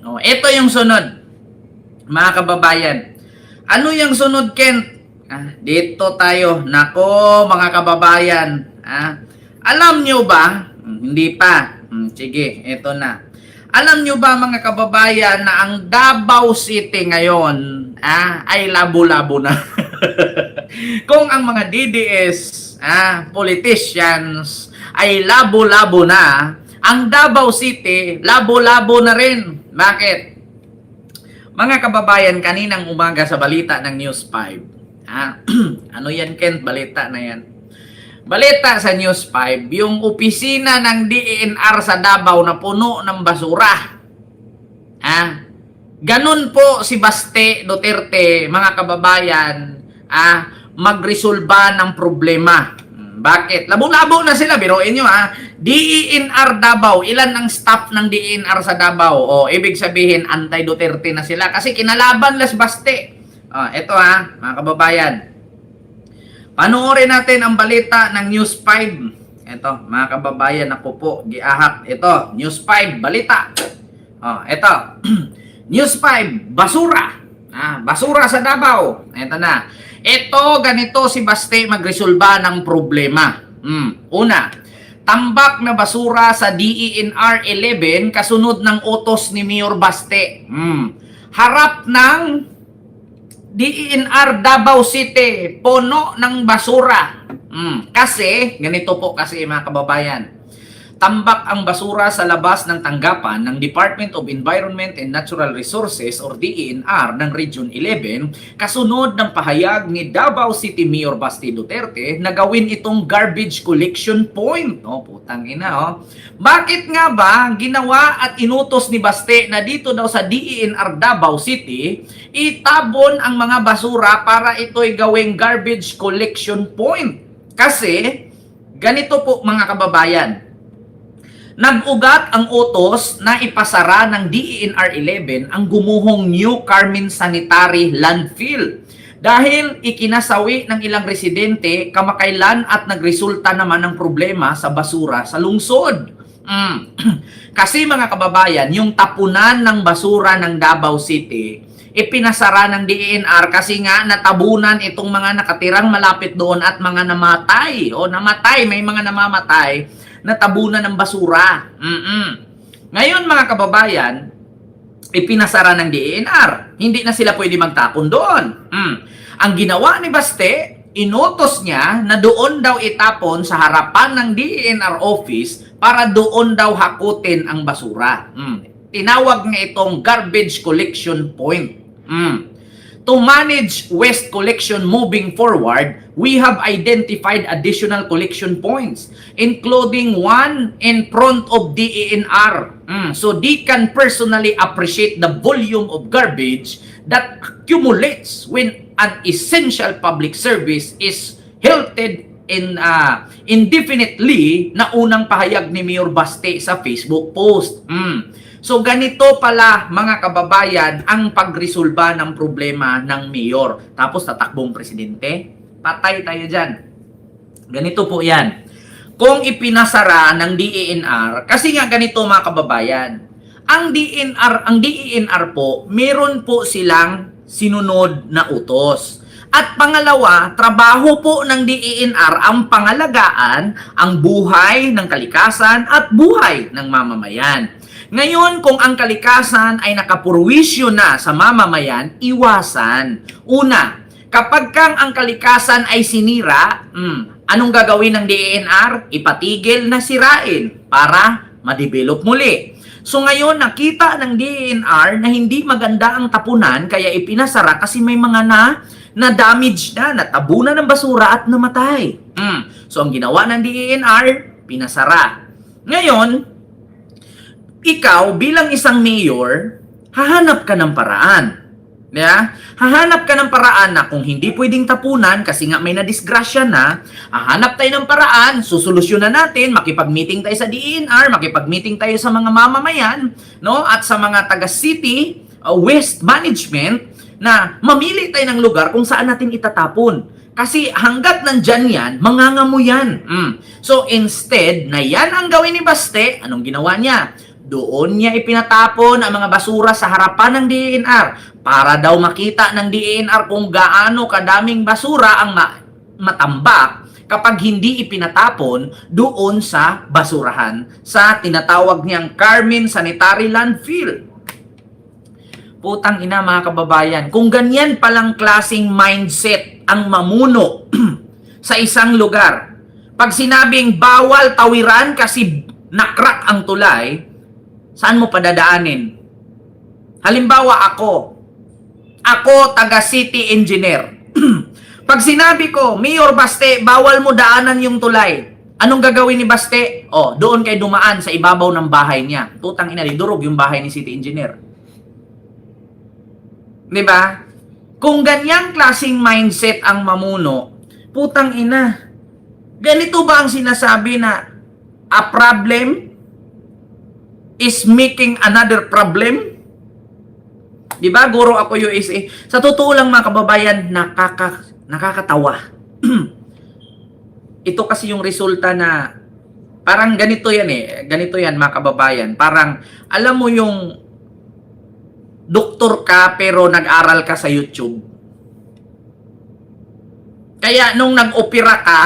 Oh, ito yung sunod, mga kababayan. Ano yung sunod, Kent? Dito tayo. Nako, mga kababayan. Alam nyo ba? Hindi pa. Sige, ito na. Alam nyo ba, mga kababayan, na ang Davao City ngayon ay labo-labo na? Kung ang mga DDS politicians ay labo-labo na, ang Davao City labo-labo na rin. Bakit? Mga kababayan, kaninang umaga sa balita ng News 5. Ano yan, Kent? Balita na yan. Balita sa News 5, yung opisina ng DENR sa Davao na puno ng basura. Ganun po si Baste Duterte, mga kababayan, magresolba ng problema. Bakit? Labo-labo na sila, biruin nyo DENR Davao, ilan ang staff ng DENR sa Davao? Ibig sabihin, anti-Duterte na sila kasi kinalaban las Baste. Ito mga kababayan. Panoorin natin ang balita ng News 5. Ito, mga kababayan, ako po, giahak. Ito, News 5, balita. Ito, News 5, basura. Basura sa Davao. Ito na. Ito, ganito si Baste magresolba ng problema. Una, tambak na basura sa DENR 11 kasunod ng utos ni Mayor Baste. Harap ng DENR Davao City, puno ng basura. Kasi, ganito po kasi mga kababayan, tambak ang basura sa labas ng tanggapan ng Department of Environment and Natural Resources or DENR ng Region 11 kasunod ng pahayag ni Davao City Mayor Baste Duterte na gawin itong garbage collection point. Putang ina. Bakit nga ba ginawa at inutos ni Baste na dito daw sa DENR Davao City itabon ang mga basura para ito'y gawing garbage collection point? Kasi ganito po mga kababayan, nag-ugat ang utos na ipasara ng DENR 11 ang gumuhong New Carmen Sanitary Landfill dahil ikinasawi ng ilang residente kamakailan at nagresulta naman ng problema sa basura sa lungsod. Kasi mga kababayan, yung tapunan ng basura ng Davao City ipinasara ng DENR kasi nga natabunan itong mga nakatirang malapit doon at mga namatay. May mga namamatay natabunan ng basura. Ngayon mga kababayan, ipinasara ng DENR. Hindi na sila pwede magtapon doon. Ang ginawa ni Baste, inutos niya na doon daw itapon sa harapan ng DENR office para doon daw hakutin ang basura. Tinawag nga itong garbage collection point. To manage waste collection moving forward, we have identified additional collection points, including one in front of DENR. So they can personally appreciate the volume of garbage that accumulates when an essential public service is halted indefinitely na unang pahayag ni Mayor Baste sa Facebook post. So ganito pala mga kababayan ang pagresolba ng problema ng mayor. Tapos tatakbong presidente, patay tayo dyan. Ganito po yan. Kung ipinasara ng DENR, kasi nga ganito mga kababayan, ang DENR po, meron po silang sinunod na utos. At pangalawa, trabaho po ng DENR ang pangalagaan ang buhay ng kalikasan at buhay ng mamamayan. Ngayon, kung ang kalikasan ay nakapurwisyo na sa mamamayan, iwasan. Una, kapag kang ang kalikasan ay sinira, anong gagawin ng DENR? Ipatigil na sirain para ma-develop muli. So ngayon, nakita ng DENR na hindi maganda ang tapunan, kaya ipinasara kasi may mga na-damage na, natabunan ng basura at namatay. So ang ginawa ng DENR, pinasara. Ngayon, ikaw bilang isang mayor, hahanap ka ng paraan. Hahanap ka ng paraan na kung hindi pwedeng tapunan kasi nga may nadisgrasya na, hahanap tayo ng paraan, susolusyonan natin, makipag-meeting tayo sa DENR, makipag-meeting tayo sa mga mamamayan, at sa mga taga-city, waste management, na mamili tayo ng lugar kung saan natin itatapon. Kasi hanggat nandyan yan, mangangamo yan. So instead na yan ang gawin ni Baste, anong ginawa niya? Doon niya ipinatapon ang mga basura sa harapan ng DENR para daw makita ng DENR kung gaano kadaming basura ang matambak kapag hindi ipinatapon doon sa basurahan sa tinatawag niyang Carmen Sanitary Landfill. Putang ina mga kababayan, kung ganyan palang klaseng mindset ang mamuno sa isang lugar, pag sinabing bawal tawiran kasi nakrak ang tulay, saan mo padadaanin? Halimbawa ako taga city engineer. Pag sinabi ko, Mayor Baste, bawal mo daanan yung tulay. Anong gagawin ni Baste? Oh, doon kay dumaan sa ibabaw ng bahay niya. Putang ina, durog yung bahay ni city engineer. 'Di ba? Kung ganyang klaseng mindset ang mamuno, putang ina. Ganito ba ang sinasabi na a problem is making another problem? 'Di ba? Guro ako USA. Sa totoo lang mga kababayan, nakakatawa. Ito kasi yung resulta na parang ganito yan eh. Ganito yan mga kababayan. Parang alam mo yung doktor ka pero nag-aral ka sa YouTube. Kaya nung nag-opera ka,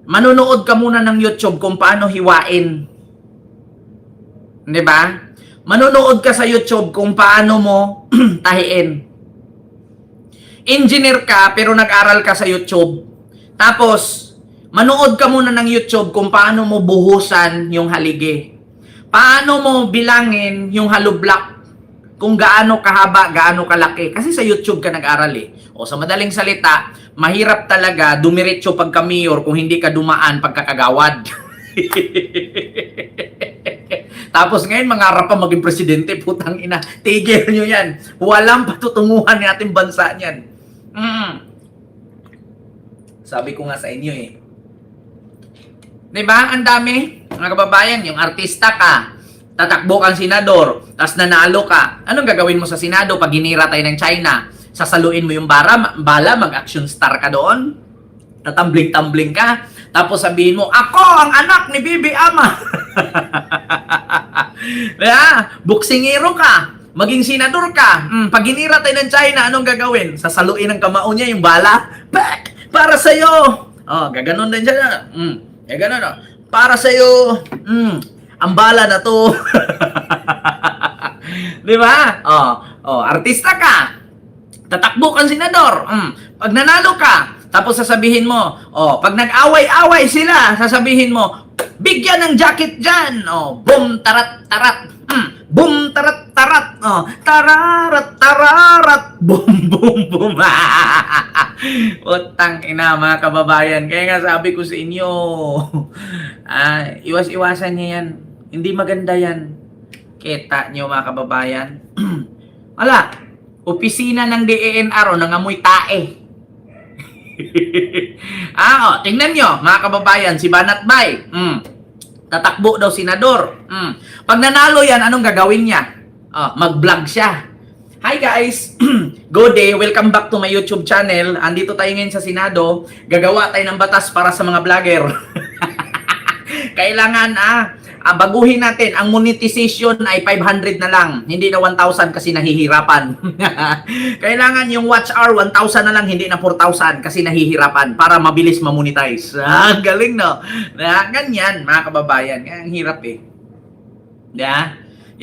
manonood ka muna ng YouTube kung paano hiwain. 'Di ba? Manonood ka sa YouTube kung paano mo tahiin. Engineer ka pero nag-aral ka sa YouTube. Tapos manood ka muna ng YouTube kung paano mo buhusan yung haligi. Paano mo bilangin yung hollow block. Kung gaano kahaba, gaano kalaki. Kasi sa YouTube ka nag-aral eh. O sa madaling salita, mahirap talaga dumiretso pagka-mayor kung hindi ka dumaan pagkakagawad. Tapos ngayon, mangarap pa maging presidente, putang ina. Tigil nyo yan. Walang patutunguhan ng ating bansa niyan. Sabi ko nga sa inyo eh. Diba? Ang dami. Mga kababayan, yung artista ka, tatakbo kang senador, tapos nanalo ka. Anong gagawin mo sa Senado pag ginira tayo ng China? Sasaluin mo yung bala, mag-action star ka doon? Tatambling-tambling ka? Tapos sabihin mo, ako ang anak ni Bibi Ama. Buksingero ka, maging senador ka. Pag ginira tayo ng China, anong gagawin? Sasaluin ng kamao niya yung bala? Back! Para sa'yo! Oh, gaganon din siya. Gaganon, oh. Para sa'yo. Ang bala na to. Di ba? Artista ka. Tatakbo kang senador. Pag nanalo ka, tapos sasabihin mo, pag nag-away-away sila, sasabihin mo, bigyan ng jacket dyan. Boom, tarat-tarat. Boom, tarat-tarat. Tararat-tararat. Boom, boom, boom. Utang ina mga kababayan. Kaya nga sabi ko sa inyo, iwas-iwasan niya yan. Hindi maganda yan. Kita nyo mga kababayan. Wala. Opisina ng DENR nangamoy tae. Tingnan nyo mga kababayan, si Banat Bay. Tatakbo daw senador. Pag nanalo yan, anong gagawin niya? Mag-vlog siya. Hi guys! Good day! Welcome back to my YouTube channel. Andito tayo ngayon sa Senado. Gagawa tayo ng batas para sa mga vlogger. Kailangan baguhin natin. Ang monetization ay 500 na lang. Hindi na 1,000 kasi nahihirapan. Kailangan yung watch hour 1,000 na lang, hindi na 4,000 kasi nahihirapan para mabilis ma-monetize. Galing no? Ganyan mga kababayan. Ang hirap eh.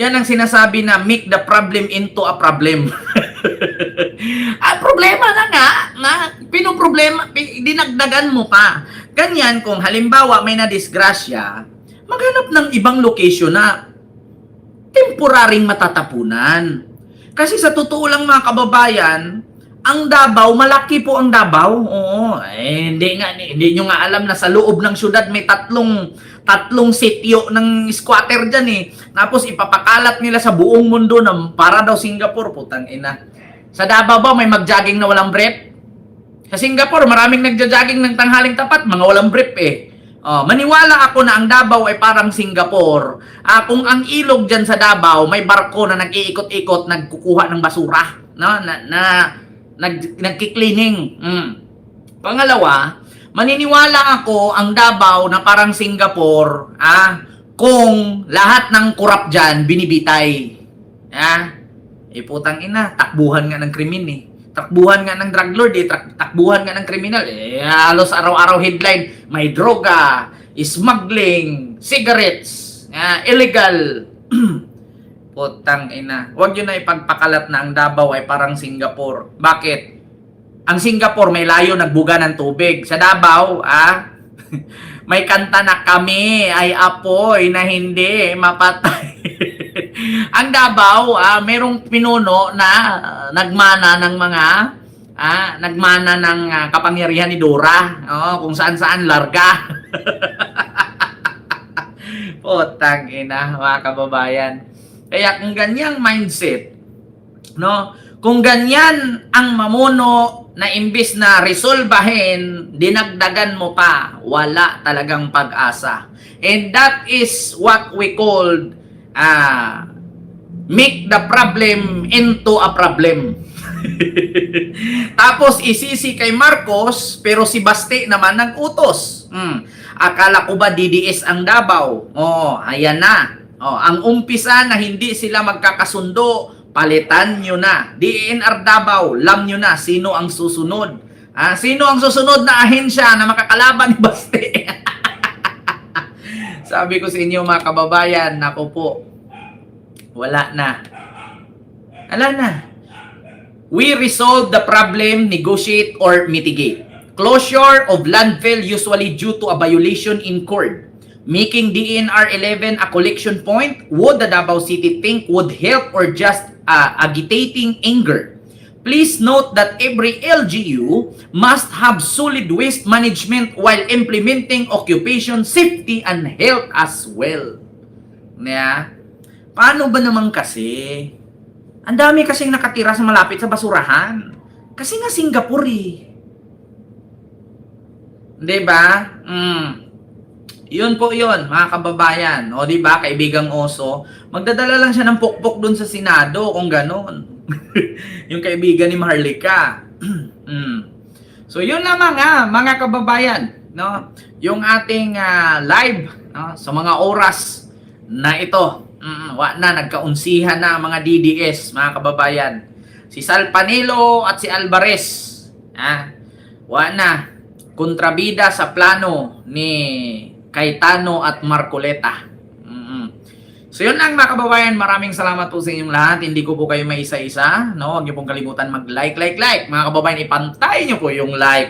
Yan ang sinasabi na make the problem into a problem. Problema na nga. Pinoproblema, dinagdagan mo pa. Ganyan kung halimbawa may nadisgrasya, maghanap ng ibang location na temporaring matatapunan. Kasi sa totoo lang mga kababayan, ang Davao, malaki po ang Davao. Hindi nyo nga alam na sa loob ng syudad may tatlong sityo ng squatter dyan eh. Tapos ipapakalat nila sa buong mundo na para daw Singapore. Putang ina. Sa Davao ba may mag-jogging na walang brief? Sa Singapore, maraming nagja-jogging ng tanghaling tapat, mga walang brief eh. Maniwala ako na ang Davao ay parang Singapore. Kung ang ilog dyan sa Davao, may barko na nag-iikot-ikot, nagkukuha ng basura, no? Nagki-cleaning. Pangalawa, maniniwala ako ang Davao na parang Singapore, kung lahat ng korap dyan binibitay. Putang ina, takbuhan nga ng krimen eh. Takbuhan nga ng drug lord eh. Takbuhan nga ng kriminal eh. Halos araw-araw headline, may droga, smuggling, cigarettes, illegal. Putang ina. Huwag yun na ipagpakalat na ang Davao ay parang Singapore. Bakit? Ang Singapore may layo nagbuga ng tubig. Sa Davao, may kanta na kami ay apoy na hindi mapatay. Ang Davao, merong pinuno na nagmana ng mga nagmana ng kapangyarihan ni Dora. Kung saan-saan larga. Putang ina, mga kababayan. Kaya kung ganyang mindset, no? Kung ganyan ang mamuno na imbis na resolbahin, dinagdagan mo pa, wala talagang pag-asa. And that is what we call make the problem into a problem. Tapos isisi kay Marcos, pero si Baste naman nag-utos. Akala ko ba DDS ang Davao? Ayan na. Ang umpisa na hindi sila magkakasundo, palitan nyo na. DENR Davao, alam nyo na sino ang susunod. Sino ang susunod na ahensya na makakalaban ni Baste? Sabi ko sa inyo mga kababayan, naku po, wala na. Wala na. We resolve the problem, negotiate or mitigate. Closure of landfill usually due to a violation in court. Making DENR 11 a collection point, would the Davao City think would help or just agitating anger? Please note that every LGU must have solid waste management while implementing occupation safety and health as well. Paano ba naman kasi? Ang dami kasing nakatira sa malapit sa basurahan. Kasi nga Singapore eh. Diba? Yun po yun, mga kababayan. O diba, kaibigang Oso, magdadala lang siya ng pukpok dun sa Senado kung gano'n. Yung kaibigan ni Maharlika. So yun lamang mga kababayan, no? Yung ating live, no? Sa mga oras na ito. Nagkaunsihan na mga DDS, mga kababayan. Si Sal Panelo at si Alvarez. Kontrabida sa plano ni Cayetano at Marcoleta. So yun lang mga kababayan, maraming salamat po sa inyong lahat. Hindi ko po kayo maisa-isa, no? Huwag niyo pong kalimutan mag-like. Mga kababayan, ipantay niyo po yung like.